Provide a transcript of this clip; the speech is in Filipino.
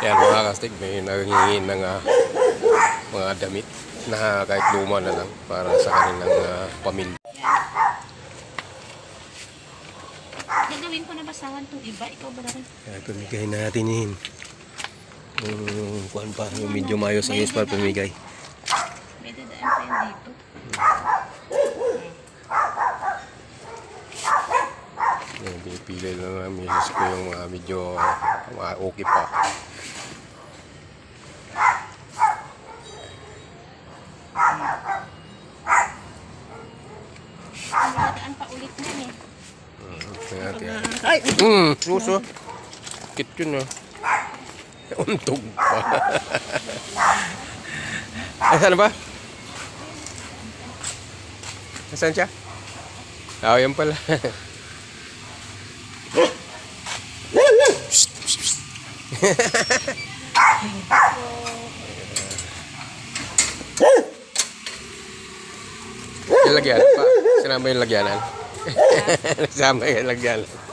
Yan mga kastig, may nangingi ng mga damit na kahit luma na lang para sa kanilang pamilya. Gagawin ko na basahan itong iba. Ikaw ba rin? Kaya pamigay natin yun. Kuhan pa, yung medyo mayos ang para pamigay. May dadaan pa yun dito. Yan, pinipili na namin ko yung medyo okay pa. Dadaan pa ulit na eh. Ay! Suso. Kit yun Untog pa. Ay, saan ba? Nasaan siya? Yan pala. Yung lagyan pa. Sinama yung lagyanan. Sinama yung lagyanan.